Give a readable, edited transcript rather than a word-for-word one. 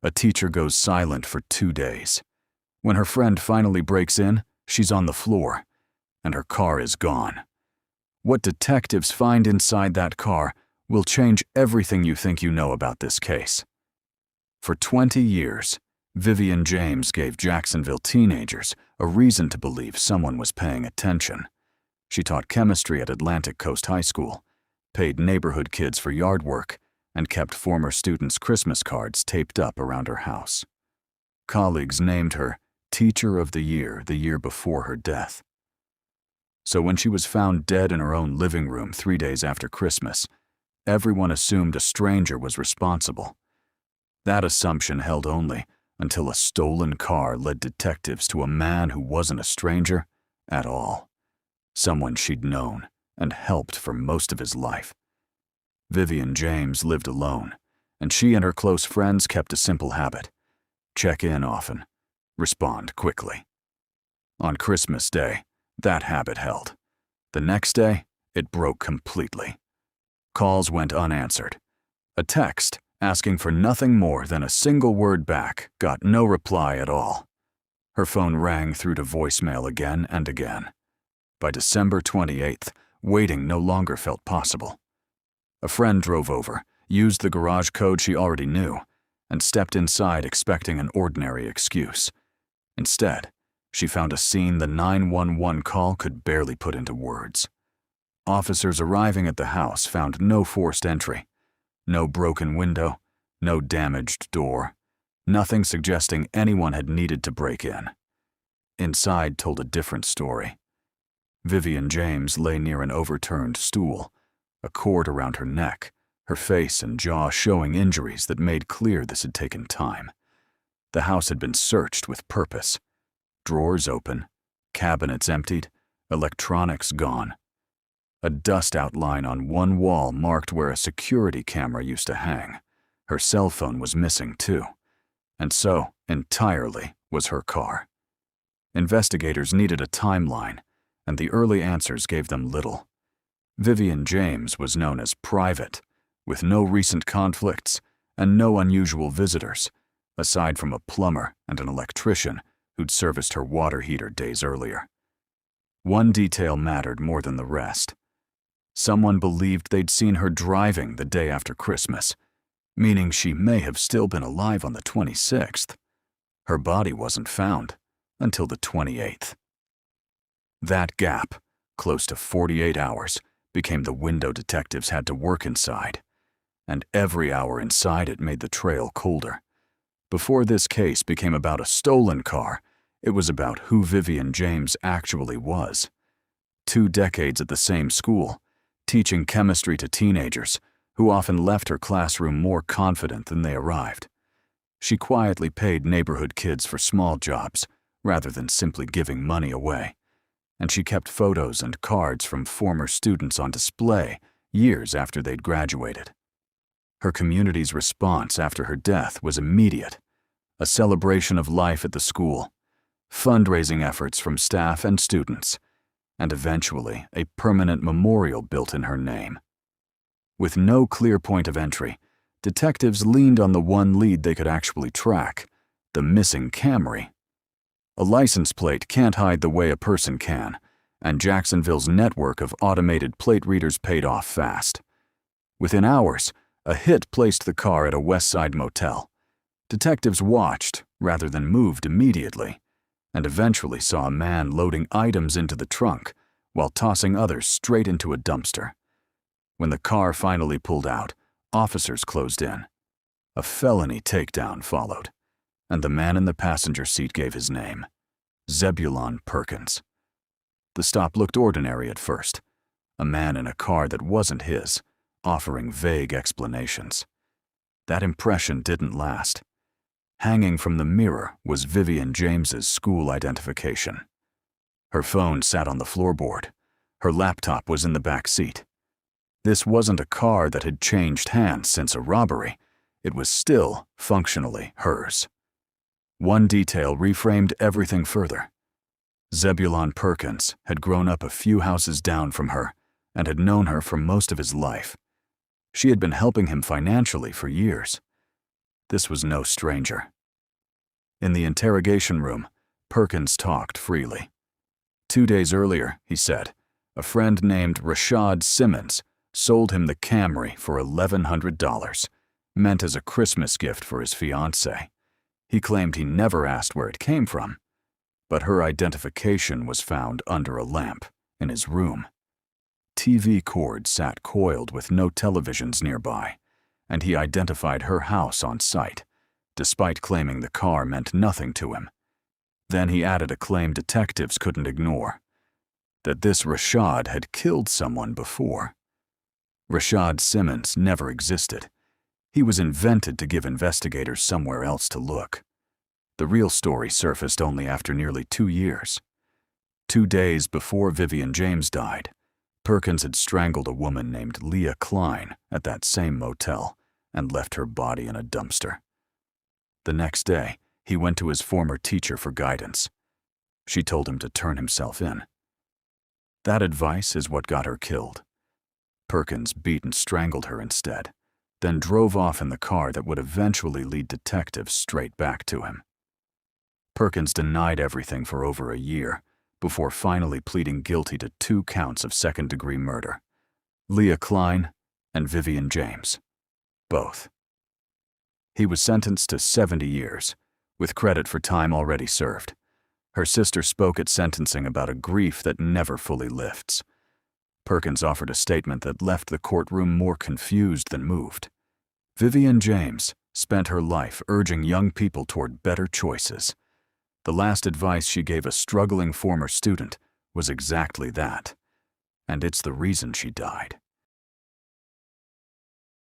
A teacher goes silent for 2 days. When her friend finally breaks in, she's on the floor, and her car is gone. What detectives find inside that car will change everything you think you know about this case. For 20 years, Vivian James gave Jacksonville teenagers a reason to believe someone was paying attention. She taught chemistry at Atlantic Coast High School, paid neighborhood kids for yard work, and kept former students' Christmas cards taped up around her house. Colleagues named her Teacher of the year before her death. So when she was found dead in her own living room 3 days after Christmas, everyone assumed a stranger was responsible. That assumption held only until a stolen car led detectives to a man who wasn't a stranger at all. Someone she'd known and helped for most of his life. Vivian James lived alone, and she and her close friends kept a simple habit: check in often, respond quickly. On Christmas Day, that habit held. The next day, it broke completely. Calls went unanswered. A text asking for nothing more than a single word back got no reply at all. Her phone rang through to voicemail again and again. By December 28th, waiting no longer felt possible. A friend drove over, used the garage code she already knew, and stepped inside expecting an ordinary excuse. Instead, she found a scene the 911 call could barely put into words. Officers arriving at the house found no forced entry, no broken window, no damaged door, nothing suggesting anyone had needed to break in. Inside told a different story. Vivian James lay near an overturned stool, a cord around her neck, her face and jaw showing injuries that made clear this had taken time. The house had been searched with purpose. Drawers open, cabinets emptied, electronics gone. A dust outline on one wall marked where a security camera used to hang. Her cell phone was missing too, and so, entirely, was her car. Investigators needed a timeline, and the early answers gave them little. Vivian James was known as private, with no recent conflicts and no unusual visitors, aside from a plumber and an electrician who'd serviced her water heater days earlier. One detail mattered more than the rest. Someone believed they'd seen her driving the day after Christmas, meaning she may have still been alive on the 26th. Her body wasn't found until the 28th. That gap, close to 48 hours, became the window detectives had to work inside, and every hour inside it made the trail colder. Before this case became about a stolen car, it was about who Vivian James actually was. 2 decades at the same school, teaching chemistry to teenagers, who often left her classroom more confident than they arrived. She quietly paid neighborhood kids for small jobs, rather than simply giving money away. And she kept photos and cards from former students on display years after they'd graduated. Her community's response after her death was immediate: a celebration of life at the school, fundraising efforts from staff and students, and eventually a permanent memorial built in her name. With no clear point of entry, detectives leaned on the one lead they could actually track: the missing Camry. A license plate can't hide the way a person can, and Jacksonville's network of automated plate readers paid off fast. Within hours, a hit placed the car at a West Side motel. Detectives watched, rather than moved immediately, and eventually saw a man loading items into the trunk while tossing others straight into a dumpster. When the car finally pulled out, officers closed in. A felony takedown followed, and the man in the passenger seat gave his name: Zebulon Perkins. The stop looked ordinary at first: a man in a car that wasn't his, offering vague explanations. That impression didn't last. Hanging from the mirror was Vivian James's school identification. Her phone sat on the floorboard. Her laptop was in the back seat. This wasn't a car that had changed hands since a robbery. It was still, functionally, hers. One detail reframed everything further. Zebulon Perkins had grown up a few houses down from her and had known her for most of his life. She had been helping him financially for years. This was no stranger. In the interrogation room, Perkins talked freely. 2 days earlier, he said, a friend named Rashad Simmons sold him the Camry for $1,100, meant as a Christmas gift for his fiancée. He claimed he never asked where it came from, but her identification was found under a lamp in his room. TV cords sat coiled with no televisions nearby, and he identified her house on site, despite claiming the car meant nothing to him. Then he added a claim detectives couldn't ignore, that this Rashad had killed someone before. Rashad Simmons never existed. He was invented to give investigators somewhere else to look. The real story surfaced only after nearly 2 years. 2 days before Vivian James died, Perkins had strangled a woman named Leah Klein at that same motel and left her body in a dumpster. The next day, he went to his former teacher for guidance. She told him to turn himself in. That advice is what got her killed. Perkins beat and strangled her instead, then drove off in the car that would eventually lead detectives straight back to him. Perkins denied everything for over a year before finally pleading guilty to 2 counts of second-degree murder. Leah Klein and Vivian James, both. He was sentenced to 70 years, with credit for time already served. Her sister spoke at sentencing about a grief that never fully lifts. Perkins offered a statement that left the courtroom more confused than moved. Vivian James spent her life urging young people toward better choices. The last advice she gave a struggling former student was exactly that, and it's the reason she died.